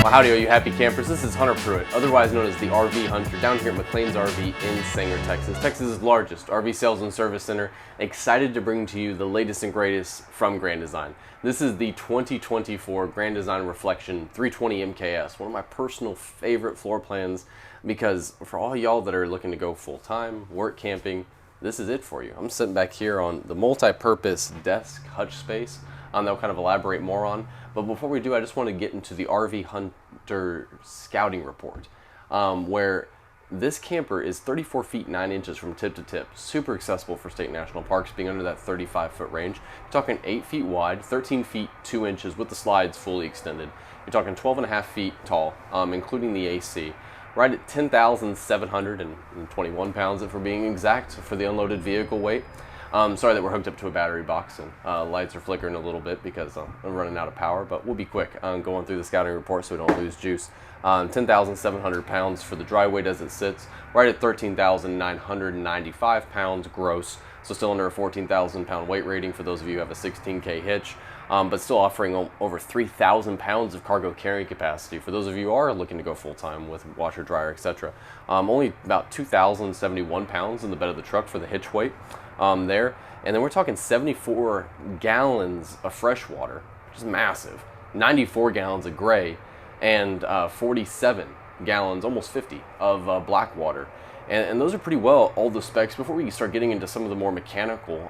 Well, howdy, all you happy campers. This is Hunter Pruett, otherwise known as the RV Hunter, down here at McLean's RV in Sanger, Texas. Texas' largest RV sales and service center. Excited to bring to you the latest and greatest from Grand Design. This is the 2024 Grand Design Reflection 320 MKS, one of my personal favorite floor plans, because for all y'all that are looking to go full-time, work camping, this is it for you. I'm sitting back here on the multi-purpose desk hutch space that I'll kind of elaborate more on. But before we do, I just want to get into the RV Hunter scouting report, where this camper is 34 feet 9 inches from tip to tip, super accessible for state national parks, being under that 35-foot range. You're talking 8 feet wide, 13 feet 2 inches with the slides fully extended. You're talking 12.5 feet tall, including the AC. Right at 10,721 pounds, if we're being exact, for the unloaded vehicle weight. Sorry that we're hooked up to a battery box and lights are flickering a little bit because I'm running out of power, but we'll be quick going through the scouting report so we don't lose juice. 10,700 pounds for the dry weight as it sits, right at 13,995 pounds gross, so still under a 14,000 pound weight rating for those of you who have a 16K hitch, but still offering over 3,000 pounds of cargo carrying capacity for those of you who are looking to go full-time with washer, dryer, etc. Only about 2,071 pounds in the bed of the truck for the hitch weight. There, and then we're talking 74 gallons of fresh water, which is massive, 94 gallons of gray, and 47 gallons, almost 50, of black water. And those are pretty well all the specs before we start getting into some of the more mechanical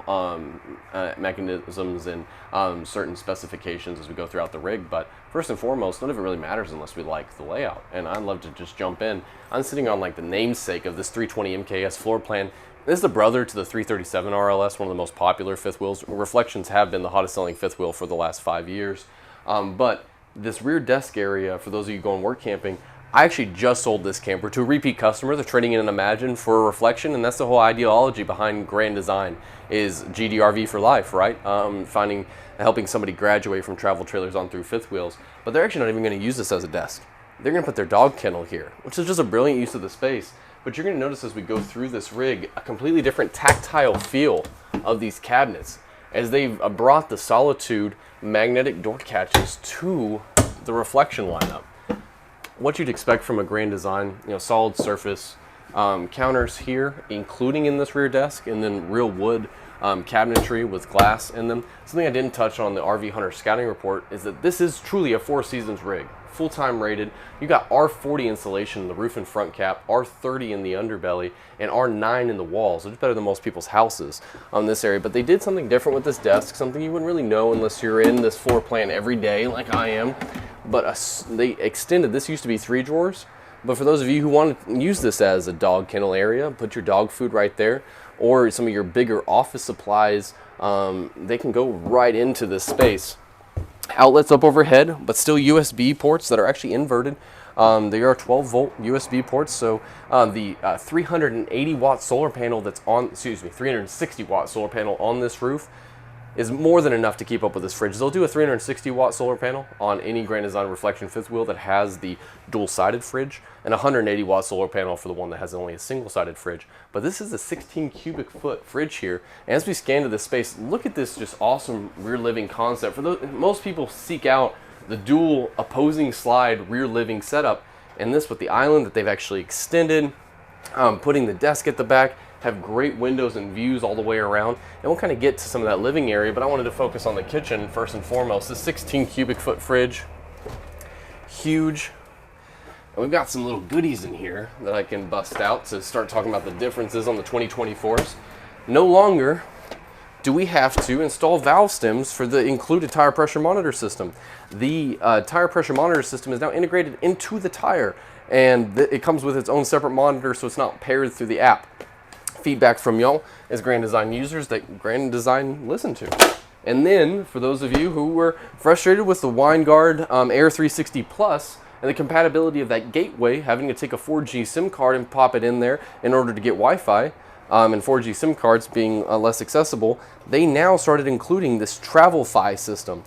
mechanisms and certain specifications as we go throughout the rig. But first and foremost, none of it really matters unless we like the layout. And I'd love to just jump in. I'm sitting on like the namesake of this 320 MKS floor plan. This is the brother to the 337 RLS, one of the most popular fifth wheels. Reflections have been the hottest selling fifth wheel for the last 5 years. But this rear desk area, for those of you going work camping, I actually just sold this camper to a repeat customer. They're trading in an Imagine for a Reflection, and that's the whole ideology behind Grand Design, is GDRV for life, right? Helping somebody graduate from travel trailers on through fifth wheels. But they're actually not even going to use this as a desk. They're going to put their dog kennel here, which is just a brilliant use of the space. But you're going to notice as we go through this rig a completely different tactile feel of these cabinets, as they've brought the Solitude magnetic door catches to the Reflection lineup. What you'd expect from a Grand Design, solid surface counters here, including in this rear desk, and then real wood cabinetry with glass in them. Something I didn't touch on the RV Hunter scouting report is that this is truly a Four Seasons rig. Full-time rated. You got R40 insulation in the roof and front cap, R30 in the underbelly, and R9 in the walls, which is better than most people's houses on this area. But they did something different with this desk, something you wouldn't really know unless you're in this floor plan every day like I am. But they extended, this used to be 3 drawers, but for those of you who want to use this as a dog kennel area, put your dog food right there, or some of your bigger office supplies, they can go right into this space. Outlets up overhead, but still USB ports that are actually inverted. They are 12-volt USB ports, so the 380-watt solar panel that's on, 360-watt solar panel on this roof is more than enough to keep up with this fridge. They'll do a 360-watt solar panel on any Grand Design Reflection fifth wheel that has the dual-sided fridge, and a 180-watt solar panel for the one that has only a single-sided fridge. But this is a 16 cubic foot fridge here. And as we scan to this space, look at this just awesome rear living concept. For those, most people seek out the dual opposing slide rear living setup, and this with the island that they've actually extended, putting the desk at the back, have great windows and views all the way around. And we'll kind of get to some of that living area, but I wanted to focus on the kitchen first and foremost. This 16 cubic foot fridge, huge. And we've got some little goodies in here that I can bust out to start talking about the differences on the 2024s. No longer do we have to install valve stems for the included tire pressure monitor system. The tire pressure monitor system is now integrated into the tire, and it comes with its own separate monitor, so it's not paired through the app. Feedback from y'all as Grand Design users that Grand Design listen to. And then for those of you who were frustrated with the Winegard Air 360 Plus and the compatibility of that gateway, having to take a 4G SIM card and pop it in there in order to get Wi-Fi, and 4G SIM cards being less accessible, they now started including this TravelFi system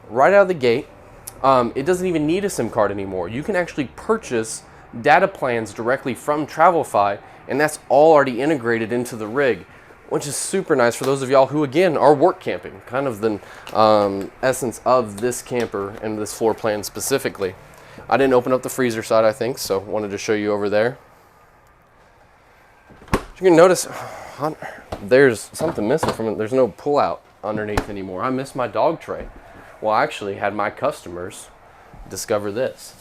right out of the gate. It doesn't even need a SIM card anymore. You can actually purchase data plans directly from TravelFi, and that's all already integrated into the rig, which is super nice for those of y'all who, again, are work camping, kind of the essence of this camper and this floor plan specifically. I didn't open up the freezer side, I think, so wanted to show you over there. You can notice there's something missing from it. There's no pull out underneath anymore. I miss my dog tray. Well, I actually had my customers discover this.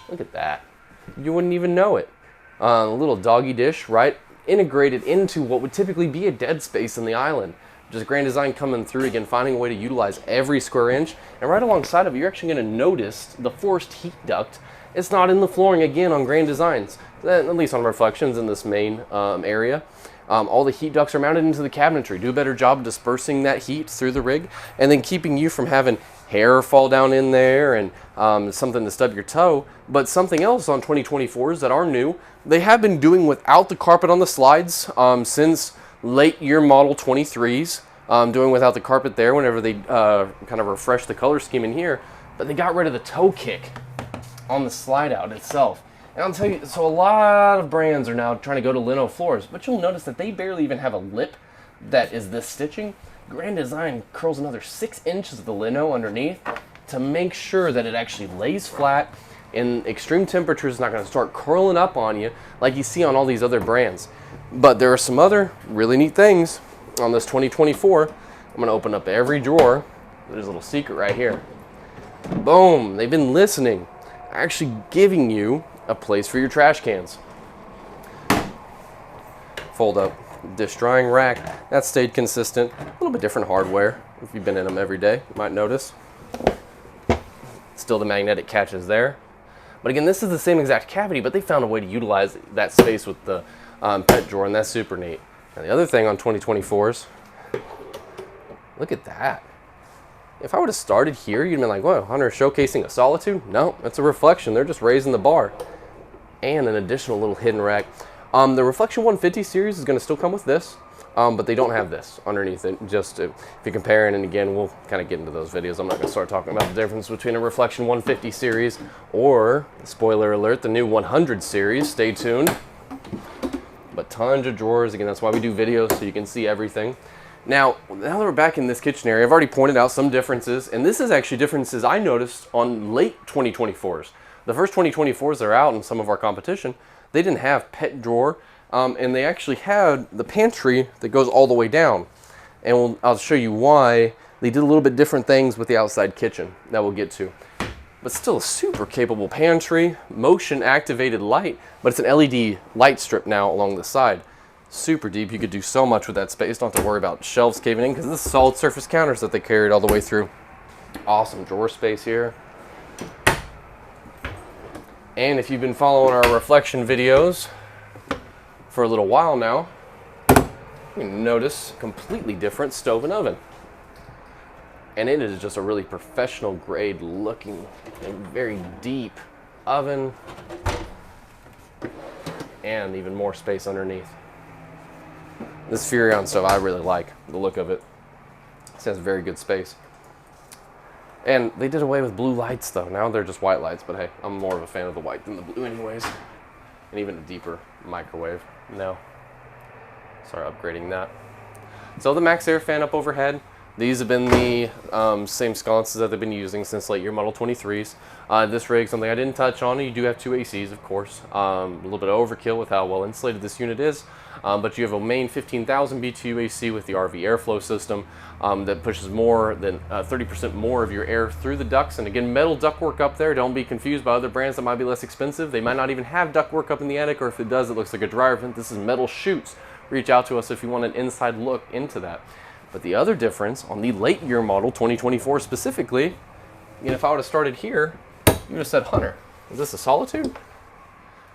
Look at that. You wouldn't even know it. A little doggy dish, right? Integrated into what would typically be a dead space in the island. Just Grand Design coming through again, finding a way to utilize every square inch. And right alongside of it, you're actually going to notice the forced heat duct. It's not in the flooring again on Grand Designs, at least on Reflections in this main area. All the heat ducts are mounted into the cabinetry. Do a better job of dispersing that heat through the rig, and then keeping you from having hair fall down in there and something to stub your toe. But something else on 2024s that are new, they have been doing without the carpet on the slides since late year model 23s, doing without the carpet there whenever they kind of refresh the color scheme in here. But they got rid of the toe kick on the slide out itself. And I'll tell you, so a lot of brands are now trying to go to lino floors, but you'll notice that they barely even have a lip that is this stitching. Grand Design curls another 6 inches of the lino underneath to make sure that it actually lays flat. In extreme temperatures, it's not going to start curling up on you like you see on all these other brands. But there are some other really neat things on this 2024. I'm going to open up every drawer. There's a little secret right here. Boom! They've been listening, actually giving you a place for your trash cans. Fold up dish drying rack. That stayed consistent. A little bit different hardware. If you've been in them every day, you might notice. Still the magnetic catches there. But again, this is the same exact cavity, but they found a way to utilize that space with the pet drawer, and that's super neat. And the other thing on 2024s, look at that. If I would have started here, you'd been like, whoa, Hunter showcasing a solitude? No, it's a reflection. They're just raising the bar. And an additional little hidden rack. The Reflection 150 series is going to still come with this, but they don't have this underneath it. Just if you're comparing, and again, we'll kind of get into those videos. I'm not going to start talking about the difference between a Reflection 150 series or, spoiler alert, the new 100 series. Stay tuned. But tons of drawers. Again, that's why we do videos, so you can see everything. Now that we're back in this kitchen area, I've already pointed out some differences, and this is actually differences I noticed on late 2024s. The first 2024s that are out in some of our competition, they didn't have pet drawer, and they actually had the pantry that goes all the way down. And I'll show you why they did a little bit different things with the outside kitchen that we'll get to. But still a super capable pantry, motion activated light, but it's an LED light strip now along the side. Super deep. You could do so much with that space. Don't have to worry about shelves caving in because this is solid surface counters that they carried all the way through. Awesome drawer space here. And if you've been following our reflection videos for a little while now, you can notice completely different stove and oven. And it is just a really professional grade looking and very deep oven, and even more space underneath. This Furrion stove, I really like the look of it. It has very good space. And they did away with blue lights though. Now they're just white lights, but hey, I'm more of a fan of the white than the blue anyways. And even a deeper microwave now. Start upgrading that. So the Max Air fan up overhead. These have been the same sconces that they've been using since late year model 23s. This rig, something I didn't touch on, you do have two ACs, of course. A little bit of overkill with how well insulated this unit is. But you have a main 15,000 BTU AC with the RV airflow system that pushes more than 30% more of your air through the ducts. And again, metal ductwork up there. Don't be confused by other brands that might be less expensive. They might not even have ductwork up in the attic, or if it does, it looks like a dryer vent. This is metal chutes. Reach out to us if you want an inside look into that. But the other difference on the late year model 2024 specifically, if I would have started here, you would have said, Hunter, is this a solitude?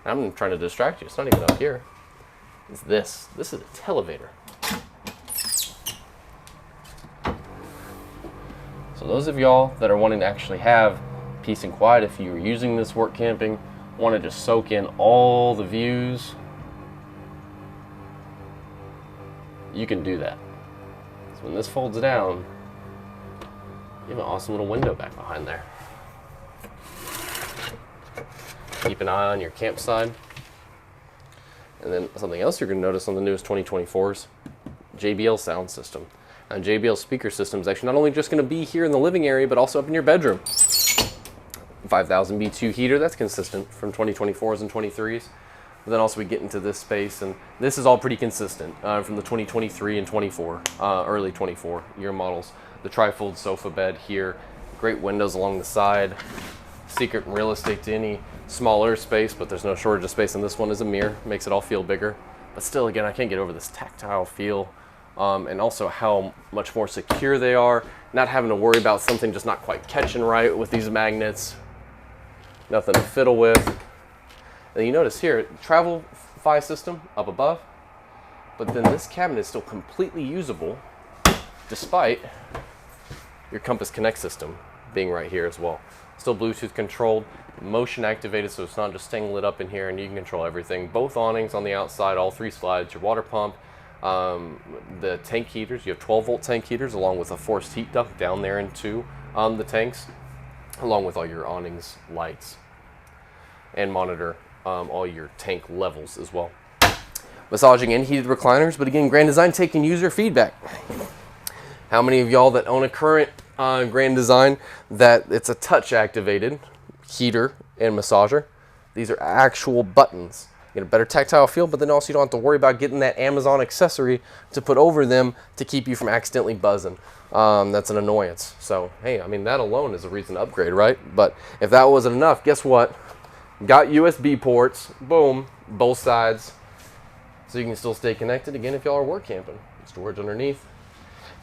I'm trying to distract you. It's not even up here. It's this. This is a televator. So those of y'all that are wanting to actually have peace and quiet, if you're using this work camping, want to just soak in all the views, you can do that. So when this folds down, you have an awesome little window back behind there. Keep an eye on your campsite. And then something else you're going to notice on the newest 2024s, JBL sound system. And JBL speaker system is actually not only just going to be here in the living area, but also up in your bedroom. 5000 B2 heater. That's consistent from 2024s and 23s. But then also we get into this space, and this is all pretty consistent from the 2023 and 24, early 24 year models. The trifold sofa bed here, great windows along the side. Secret real estate to any smaller space, but there's no shortage of space. And this one is a mirror, makes it all feel bigger. But still, again, I can't get over this tactile feel, and also how much more secure they are. Not having to worry about something just not quite catching right with these magnets. Nothing to fiddle with. And you notice here, travel PHY system up above, but then this cabinet is still completely usable despite your Compass Connect system being right here as well. Still Bluetooth controlled, motion activated, so it's not just staying lit up in here, and you can control everything. Both awnings on the outside, all 3 slides, your water pump, the tank heaters. You have 12-volt tank heaters along with a forced heat duct down there into the tanks, along with all your awnings, lights, and monitor all your tank levels as well. Massaging and heated recliners, but again, Grand Design taking user feedback. How many of y'all that own a current Grand Design that it's a touch activated heater and massager? These are actual buttons. You get a better tactile feel, but then also you don't have to worry about getting that Amazon accessory to put over them to keep you from accidentally buzzing. That's an annoyance. So hey, I mean, that alone is a reason to upgrade, right? But if that wasn't enough, guess what? Got USB ports, boom, both sides, so you can still stay connected. Again, if y'all are work camping, storage underneath.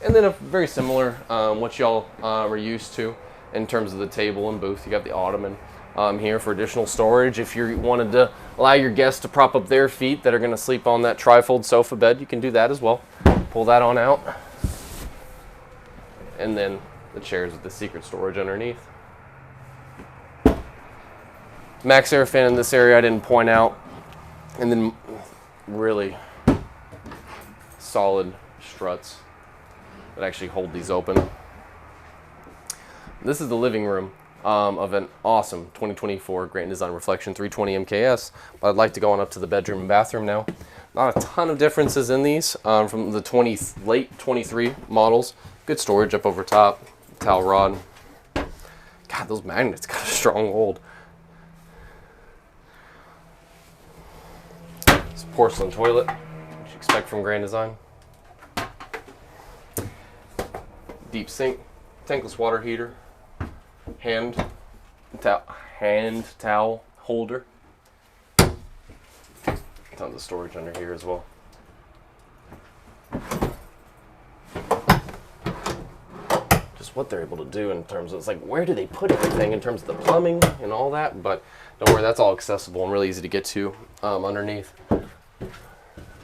And then a very similar, what y'all are used to in terms of the table and booth. You got the ottoman here for additional storage. If you wanted to allow your guests to prop up their feet that are going to sleep on that trifold sofa bed, you can do that as well. Pull that on out. And then the chairs with the secret storage underneath. Max air fan in this area I didn't point out. And then really solid struts that actually hold these open. This is the living room of an awesome 2024 Grand Design Reflection 320 MKS. But I'd like to go on up to the bedroom and bathroom now. Not a ton of differences in these from the late 23 models. Good storage up over top, towel rod. God, those magnets got a strong hold. It's a porcelain toilet, which you expect from Grand Design. Deep sink, tankless water heater, hand towel holder. Tons of storage under here as well. Just what they're able to do in terms of, it's like, where do they put everything in terms of the plumbing and all that? But don't worry, that's all accessible and really easy to get to underneath.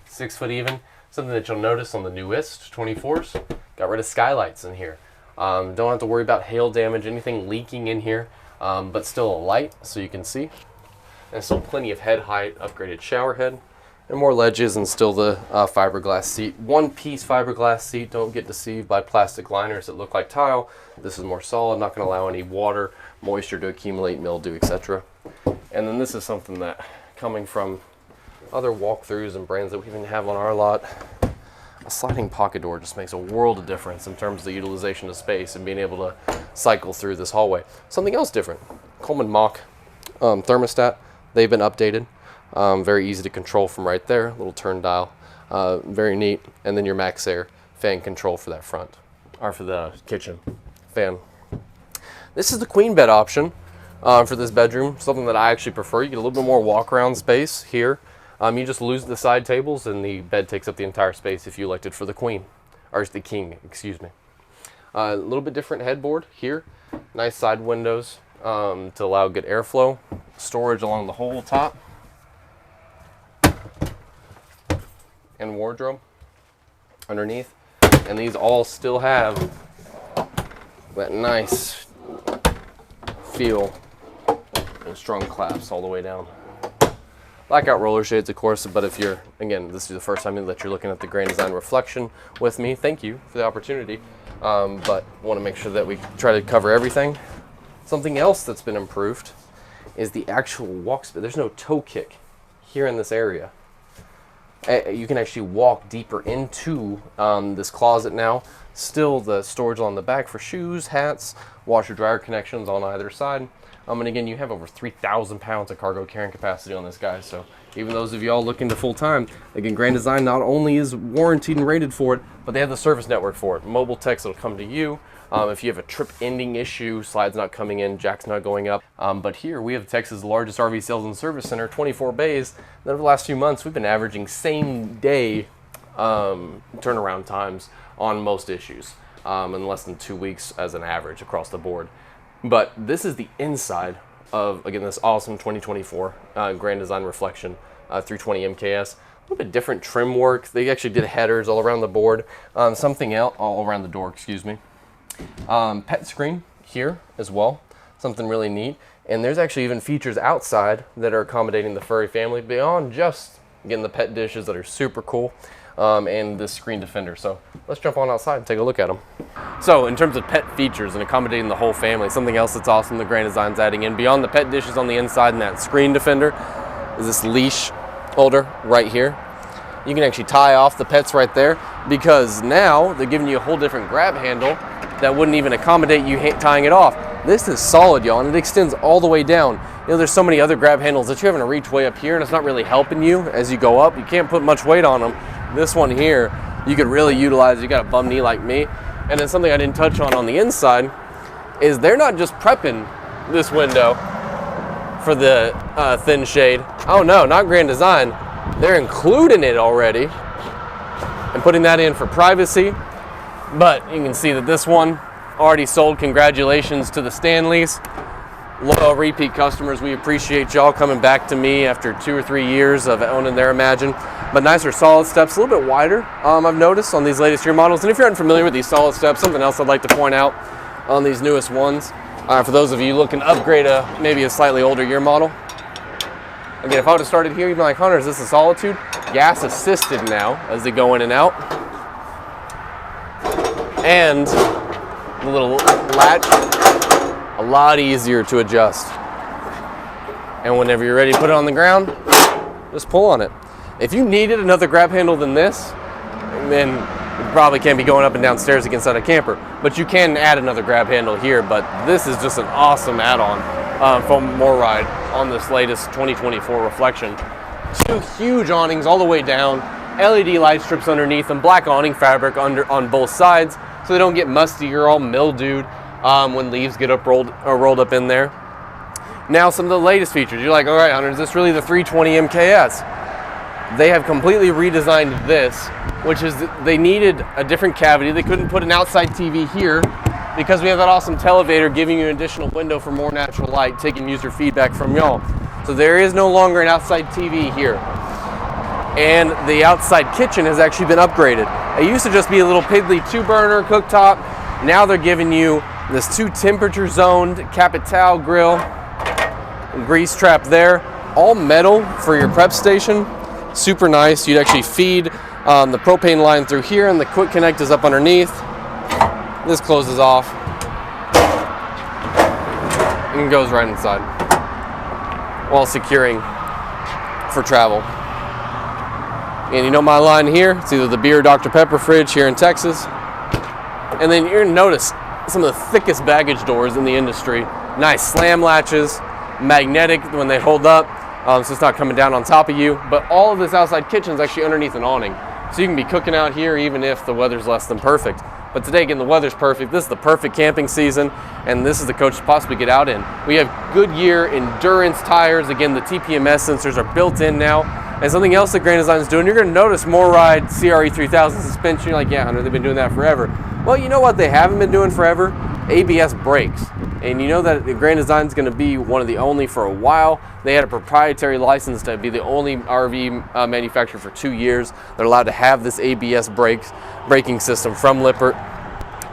6 foot even. Something that you'll notice on the newest 24s. Got rid of skylights in here. Don't have to worry about hail damage, anything leaking in here, but still a light so you can see. And still plenty of head height, upgraded shower head, and more ledges, and still the fiberglass seat. One piece fiberglass seat. Don't get deceived by plastic liners that look like tile. This is more solid, not going to allow any water, moisture to accumulate, mildew, etc. And then this is something that, coming from other walkthroughs and brands that we even have on our lot, a sliding pocket door just makes a world of difference in terms of the utilization of space and being able to cycle through this hallway. Something else different, Coleman Mach thermostat. They've been updated. Very easy to control from right there. Little turn dial, very neat. And then your Max Air fan control for that front, or for the kitchen fan. This is the queen bed option for this bedroom. Something that I actually prefer. You get a little bit more walk around space here. You just lose the side tables and the bed takes up the entire space if you elected for the queen, or the king, excuse me. A little bit different headboard here. Nice side windows to allow good airflow. Storage along the whole top. And wardrobe underneath. And these all still have that nice feel and strong clasps all the way down. Blackout roller shades, of course, but if you're, again, this is the first time that you're looking at the Grand Design Reflection with me, thank you for the opportunity. But want to make sure that we try to cover everything. Something else that's been improved is the actual walk space. There's no toe kick here in this area. You can actually walk deeper into this closet now. Still the storage on the back for shoes, hats, washer dryer connections on either side. And again, you have over 3,000 pounds of cargo carrying capacity on this guy. So even those of y'all looking to full time, again, Grand Design not only is warranted and rated for it, but they have the service network for it. Mobile techs will come to you. If you have a trip ending issue, slides not coming in, jack's not going up. But here we have Texas' largest RV sales and service center, 24 bays. And over the last few months, we've been averaging same day turnaround times on most issues in less than 2 weeks as an average across the board. But this is the inside of, again, this awesome 2024 Grand Design Reflection 320 MKS. A little bit different trim work. They actually did headers all around the board. Something else, all around the door, excuse me. Pet screen here as well. Something really neat. And there's actually even features outside that are accommodating the furry family beyond just, again, the pet dishes that are super cool. And this screen defender. So let's jump on outside and take a look at them. So in terms of pet features and accommodating the whole family, something else that's awesome the Grand Design's adding in beyond the pet dishes on the inside and that screen defender is this leash holder right here. You can actually tie off the pets right there because now they're giving you a whole different grab handle that wouldn't even accommodate you tying it off. This is solid, y'all, and it extends all the way down. You know, there's so many other grab handles that you're having to reach way up here and it's not really helping you as you go up. You can't put much weight on them. This one here, you could really utilize. You got a bum knee like me. And then something I didn't touch on the inside is they're not just prepping this window for the thin shade. Oh no, not Grand Design. They're including it already and putting that in for privacy. But you can see that this one already sold. Congratulations to the Stanleys. Loyal repeat customers, we appreciate y'all coming back to me after 2 or 3 years of owning their Imagine. But nicer solid steps, a little bit wider, I've noticed on these latest year models. And if you're unfamiliar with these solid steps, something else I'd like to point out on these newest ones, for those of you looking to upgrade maybe a slightly older year model. Again, if I would have started here, you'd be like, Hunter, is this a Solitude? Gas assisted now as they go in and out. And the little latch, a lot easier to adjust. And whenever you're ready to put it on the ground, just pull on it. If you needed another grab handle than this, then you probably can't be going up and down stairs inside a camper. But you can add another grab handle here, but this is just an awesome add-on from MoreRide on this latest 2024 Reflection. 2 huge awnings all the way down, LED light strips underneath them, black awning fabric on both sides so they don't get musty or all mildewed when leaves get rolled up in there. Now some of the latest features. You're like, all right, Hunter, is this really the 320 MKS? They have completely redesigned this, which is they needed a different cavity. They couldn't put an outside TV here because we have that awesome televator giving you an additional window for more natural light, taking user feedback from y'all. So there is no longer an outside TV here. And the outside kitchen has actually been upgraded. It used to just be a little piddly 2-burner cooktop. Now they're giving you this 2 temperature zoned Capital grill, grease trap there, all metal for your prep station. Super nice. You'd actually feed the propane line through here and the quick connect is up underneath. This closes off and goes right inside while securing for travel. And you know my line here, it's either the beer or Dr. Pepper fridge here in Texas. And then you're gonna notice some of the thickest baggage doors in the industry. Nice slam latches, magnetic when they hold up, so it's not coming down on top of you. But all of this outside kitchen is actually underneath an awning. So you can be cooking out here even if the weather's less than perfect. But today, again, the weather's perfect. This is the perfect camping season, and this is the coach to possibly get out in. We have Goodyear endurance tires. Again, the TPMS sensors are built in now. And something else that Grand Design is doing, you're going to notice MoreRide CRE 3000 suspension. You're like, yeah, Hunter, they've been doing that forever. Well, you know what they haven't been doing forever? ABS brakes. And you know that Grand Design is going to be one of the only for a while. They had a proprietary license to be the only RV manufacturer for 2 years. They're allowed to have this ABS braking system from Lippert.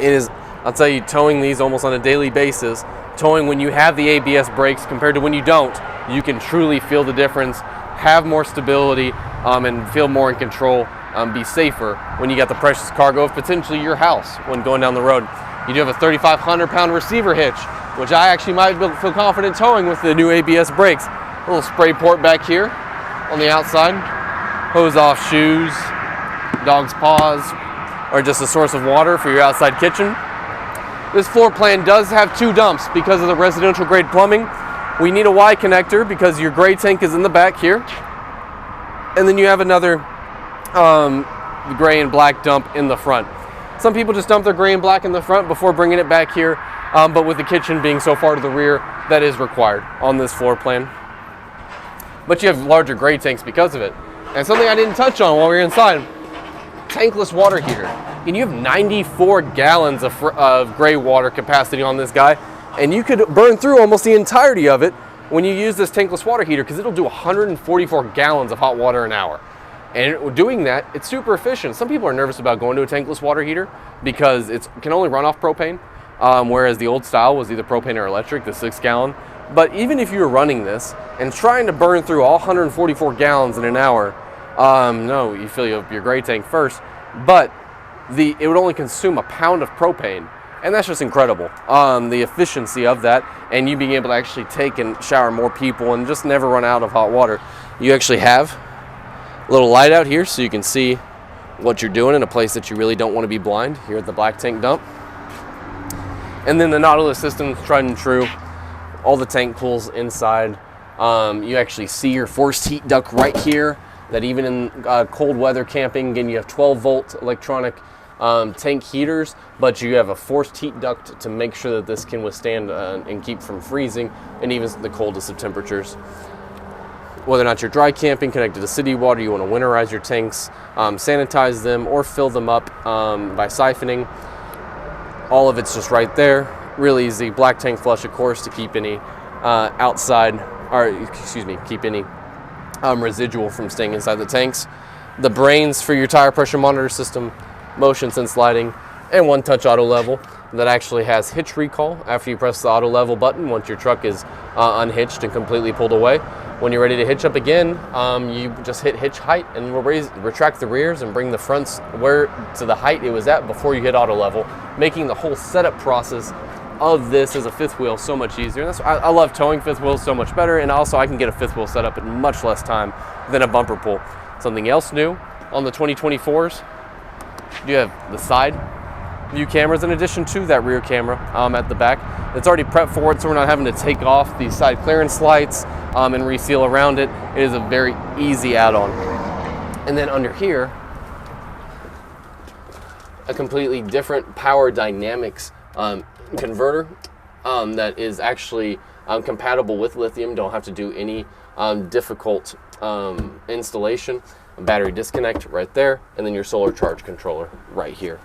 It is, I'll tell you, towing these almost on a daily basis. Towing when you have the ABS brakes compared to when you don't, you can truly feel the difference, have more stability, and feel more in control, be safer when you got the precious cargo of potentially your house when going down the road. You do have a 3,500-pound receiver hitch, which I actually might feel confident towing with the new ABS brakes. A little spray port back here on the outside. Hose off shoes, dog's paws, or just a source of water for your outside kitchen. This floor plan does have 2 dumps because of the residential grade plumbing. We need a Y connector because your gray tank is in the back here. And then you have another gray and black dump in the front. Some people just dump their gray and black in the front before bringing it back here, but with the kitchen being so far to the rear, that is required on this floor plan. But you have larger gray tanks because of it. And something I didn't touch on while we were inside, tankless water heater. And you have 94 gallons of gray water capacity on this guy, and you could burn through almost the entirety of it when you use this tankless water heater, because it'll do 144 gallons of hot water an hour. And doing that, it's super efficient. Some people are nervous about going to a tankless water heater because it can only run off propane, whereas the old style was either propane or electric, the 6 gallon. But even if you're running this and trying to burn through all 144 gallons in an hour, no, you fill up your gray tank first, but it would only consume a pound of propane. And that's just incredible, the efficiency of that, and you being able to actually take and shower more people and just never run out of hot water. You actually have a little light out here so you can see what you're doing in a place that you really don't want to be blind, here at the black tank dump. And then the Nautilus system is tried and true. All the tank pools inside. You actually see your forced heat duct right here, that even in cold weather camping, again, you have 12-volt electronic tank heaters, but you have a forced heat duct to make sure that this can withstand and keep from freezing and even the coldest of temperatures. Whether or not you're dry camping, connected to city water, you want to winterize your tanks, sanitize them, or fill them up by siphoning. All of it's just right there. Really easy. Black tank flush, of course, to keep any keep any residual from staying inside the tanks. The brains for your tire pressure monitor system, motion sense lighting, and one-touch auto level that actually has hitch recall after you press the auto level button once your truck is unhitched and completely pulled away. When you're ready to hitch up again, you just hit hitch height and retract the rears and bring the fronts to the height it was at before you hit auto level, making the whole setup process of this as a fifth wheel so much easier. And that's why I love towing fifth wheels so much better, and also I can get a fifth wheel set up in much less time than a bumper pull. Something else new on the 2024s, you have the side view cameras in addition to that rear camera at the back. It's already prepped for it, so we're not having to take off the side clearance lights and reseal around it. It is a very easy add-on. And then under here, a completely different power dynamics converter that is actually compatible with lithium. Don't have to do any difficult installation. A battery disconnect right there, and then your solar charge controller right here.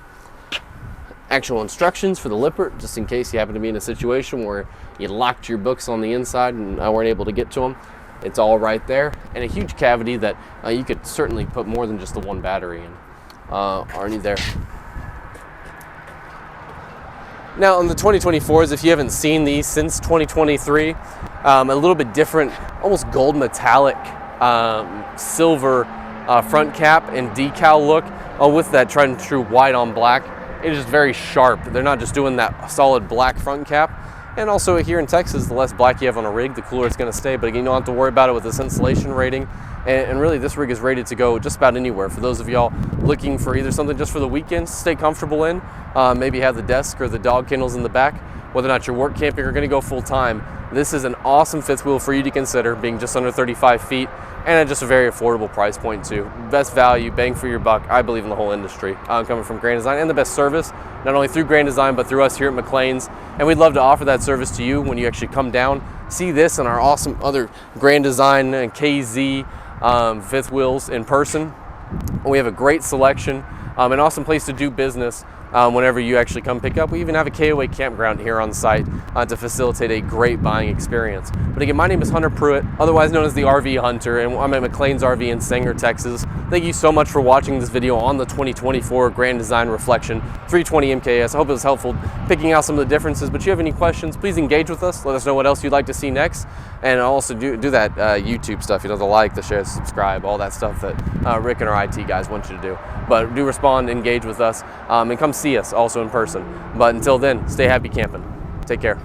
Actual instructions for the Lippert, just in case you happen to be in a situation where you locked your books on the inside and weren't able to get to them. It's all right there, and a huge cavity that you could certainly put more than just the one battery in. Already there. Now on the 2024s, if you haven't seen these since 2023, a little bit different, almost gold metallic silver front cap and decal look with that tried and true white on black. It is just very sharp. They're not just doing that solid black front cap. And also here in Texas, the less black you have on a rig, the cooler it's going to stay. But again, you don't have to worry about it with this insulation rating. And really, this rig is rated to go just about anywhere. For those of y'all looking for either something just for the weekends to stay comfortable in, maybe have the desk or the dog kennels in the back, whether or not you're work camping or going to go full time, this is an awesome fifth wheel for you to consider, being just under 35 feet and at just a very affordable price point too. Best value, bang for your buck, I believe, in the whole industry, coming from Grand Design, and the best service, not only through Grand Design, but through us here at McLean's. And we'd love to offer that service to you when you actually come down, see this and our awesome other Grand Design and KZ fifth wheels in person. We have a great selection, an awesome place to do business whenever you actually come pick up. We even have a KOA campground here on site to facilitate a great buying experience. But again, my name is Hunter Pruett, otherwise known as the RV Hunter, and I'm at McLean's RV in Sanger, Texas. Thank you so much for watching this video on the 2024 Grand Design Reflection 320 MKS. I hope it was helpful picking out some of the differences, but if you have any questions, please engage with us. Let us know what else you'd like to see next, and also do that YouTube stuff, the like, the share, the subscribe, all that stuff that Rick and our IT guys want you to do. But do respond, engage with us, and come see us also in person. But until then, stay happy camping. Take care.